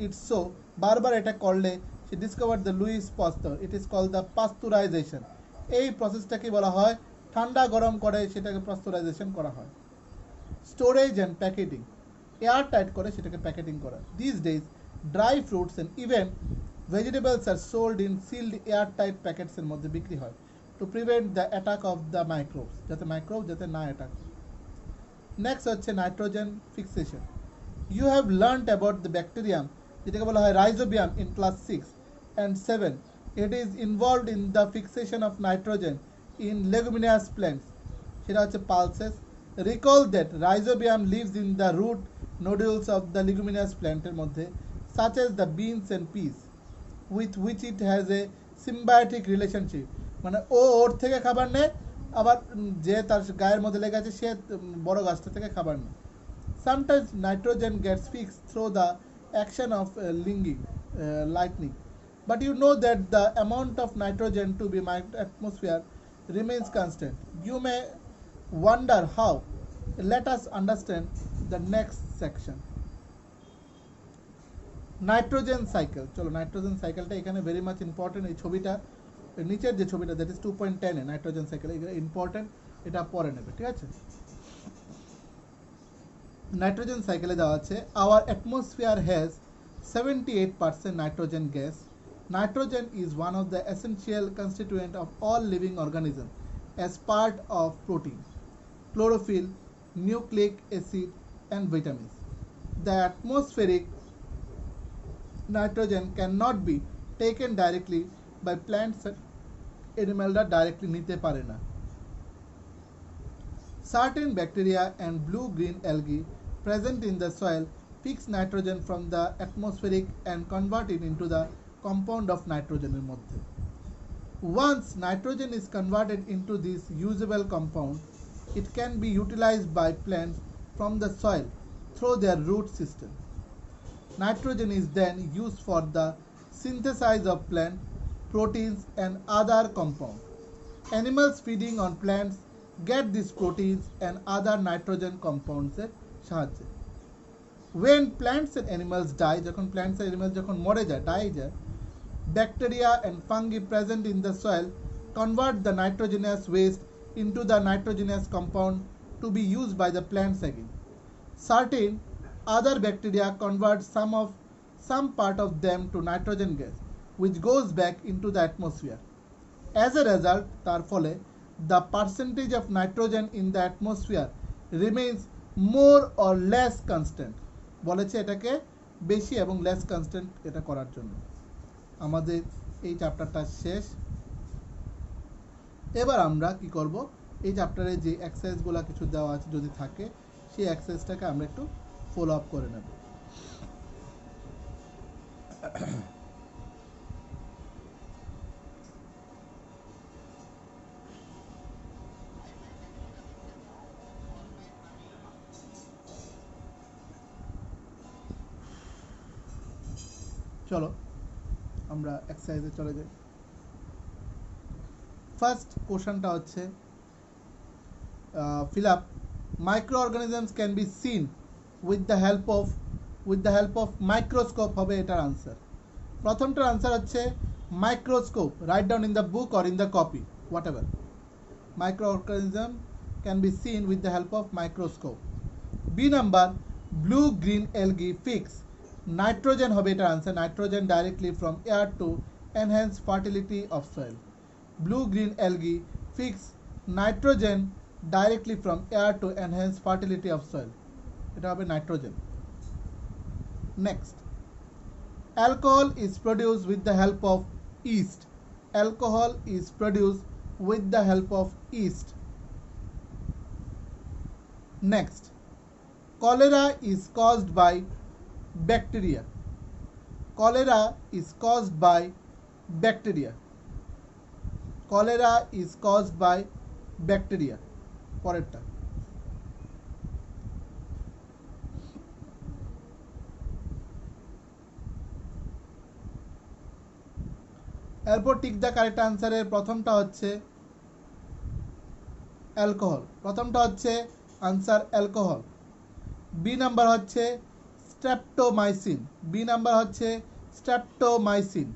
ইট সো, বারবার এটা করলে সে discovered the Louis Pasteur. It is called the pasteurization. এই প্রসেসটাকে বলা হয় ঠান্ডা গরম করে সেটাকে পাস্তুরাইজেশন করা হয়। Storage and packeting, air tight করে সেটাকে প্যাকেটিং করা। This days dry fruits and even vegetables are sold in sealed air tight প্যাকেটসের মধ্যে বিক্রি হয় to prevent the attack of the microbes, যাতে মাইক্রোব যাতে না অ্যাটাক। নেক্সট হচ্ছে nitrogen fixation. You have learned about the bacterium, যেটাকে বলা হয় Rhizobium, in class 6 and 7. It is involved in the fixation of nitrogen in leguminous plants, সেটা হচ্ছে pulses. Recall that rhizobium lives in the root nodules of the leguminous plant এর মধ্যে, such as the beans and peas, with which it has a symbiotic relationship. মানে ও ওর থেকে খাবার নেয়, আবার যে তার গায়ের মধ্যে লেগে আছে সে বড় গাছটা থেকে খাবার নেয়। Sometimes nitrogen gets fixed through the action of lightning. But you know that the amount of nitrogen to be in the atmosphere remains constant. You may wonder how. Let us understand the next section. Nitrogen cycle. চলো nitrogen সাইকেলটা এখানে very much important. এই ছবিটা নিচের যে ছবিটা that is 2.10 nitrogen cycle, এটা important, এটা পরে নেবে, ঠিক আছে? নাইট্রোজেন সাইকেলে দেওয়া আছে our atmosphere has 78% nitrogen gas. Nitrogen is one of the essential constituent of all living organisms as part of protein, chlorophyll, nucleic acid and vitamins. The atmospheric nitrogen cannot be taken directly by plants and animals directly নিতে পারে না। Certain bacteria and blue-green algae present in the soil fix nitrogen from the atmospheric and convert it into the compound of nitrogen এর মধ্যে। Once nitrogen is converted into this usable compound, it can be utilized by plants from the soil through their root system. Nitrogen is then used for the synthesis of plant proteins and other compounds. Animals feeding on plants get these proteins and other nitrogen compounds সাহায্যে। When plants and animals die, যখন plants and animals যখন মরে যায়, die যায়, bacteria and fungi present in the soil convert the nitrogenous waste into the nitrogenous compound to be used by the plants again. Certain other bacteria convert some part of them to nitrogen gas, which goes back into the atmosphere. As a result, তার ফলে the percentage of nitrogen in the atmosphere remains more or less constant. বলেছে এটাকে বেশি এবং less constant এটা করার জন্য। আমাদের এই চ্যাপ্টারটা শেষ। এবার আমরা কি করব, এই চ্যাপ্টারে যে এক্সারসাইজগুলো কিছু দেওয়া আছে যদি থাকে সেই এক্সারসাইজটাকে আমরা একটু ফলো আপ করে নেব। চলো আমরা এক্সারসাইজে চলে যাই। ফার্স্ট কোশ্চেনটা হচ্ছে fill up microorganisms can be seen with the help of microscope হবে এটার আনসার। প্রথমটার আনসার হচ্ছে microscope, write down in the book or in the copy what ever. microorganism can be seen with the help of microscope. B number blue green algae fix nitrogen হবে এটার answer, nitrogen directly from air to enhance fertility of soil. Blue green algae fix nitrogen directly from air to enhance fertility of soil. এটা হবে nitrogen. Next, alcohol is produced with the help of yeast. Alcohol is produced with the help of yeast. Next, cholera is caused by bacteria. Cholera is caused by bacteria. Cholera is caused by bacteria. পরেরটা এরপর tick the correct আনসারের প্রথমটা হচ্ছে alcohol, প্রথমটা হচ্ছে answer alcohol. B number হচ্ছে streptomycin, B number হচ্ছে streptomycin,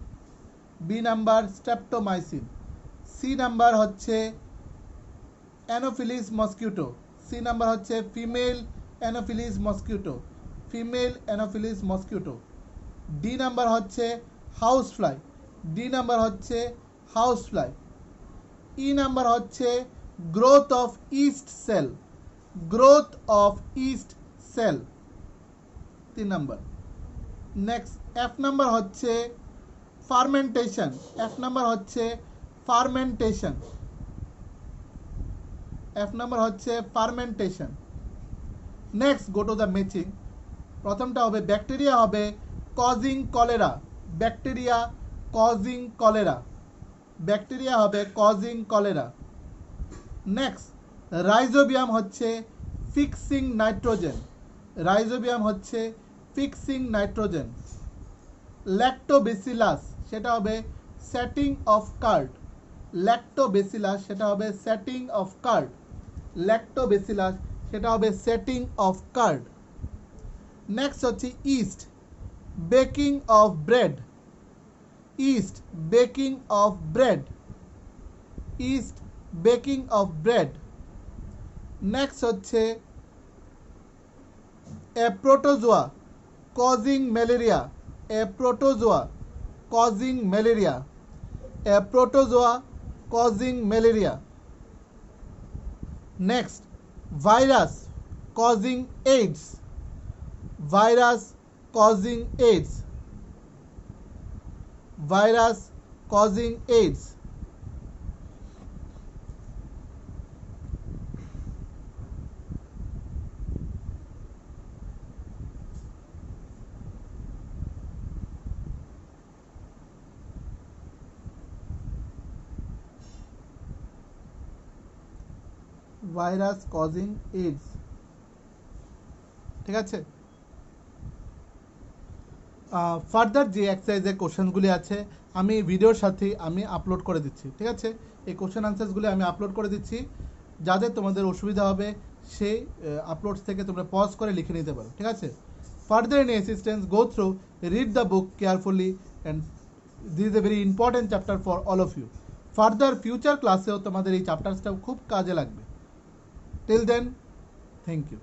B number streptomycin. C number হচ্ছে অ্যানোফিলিস মসকিউটো, সি নাম্বার হচ্ছে female anopheles mosquito, female anopheles mosquito. D number হচ্ছে হাউস ফ্লাই, ডি নাম্বার হচ্ছে হাউস ফ্লাই। ই নাম্বার হচ্ছে growth of yeast cell, growth of yeast cell 3 number. Next F number হচ্ছে fermentation, F number হচ্ছে fermentation, F number হচ্ছে fermentation. Next go to the matching. প্রথমটা হবে bacteria হবে causing cholera, bacteria causing cholera, bacteria হবে causing cholera. Next rhizobium হচ্ছে fixing nitrogen, rhizobium হচ্ছে fixing nitrogen. Lactobacillus সেটা হবে সেটিং অফ কার্ড, ল্যাক্টোবেসিলাস সেটা হবে সেটিং অফ কার্ড, ল্যাক্টোবেসিলাস সেটা হবে সেটিং অফ কার্ড। নেক্সট হচ্ছে yeast baking of bread, yeast baking of bread, yeast baking of bread. Next হচ্ছে a protozoa causing malaria, a protozoa causing malaria, a protozoa causing malaria. Next virus causing AIDS, virus causing AIDS, virus causing AIDS. Virus causing AIDS, ঠিক আছে। Further যে এক্সারসাইজের কোশ্চেনগুলি আছে আমি ভিডিওর সাথে আমি upload করে দিচ্ছি, ঠিক আছে। এই কোশ্চেন আনসার্সগুলি আমি আপলোড করে দিচ্ছি, যাদের তোমাদের অসুবিধা হবে সেই আপলোডস থেকে তোমরা পজ করে লিখে নিতে পারো, ঠিক আছে। Further any assistance go through, read the book carefully and this is a very important chapter for all of you. Further future ক্লাসেও তোমাদের এই চ্যাপ্টার্সটাও খুব কাজে লাগবে। Till then, thank you.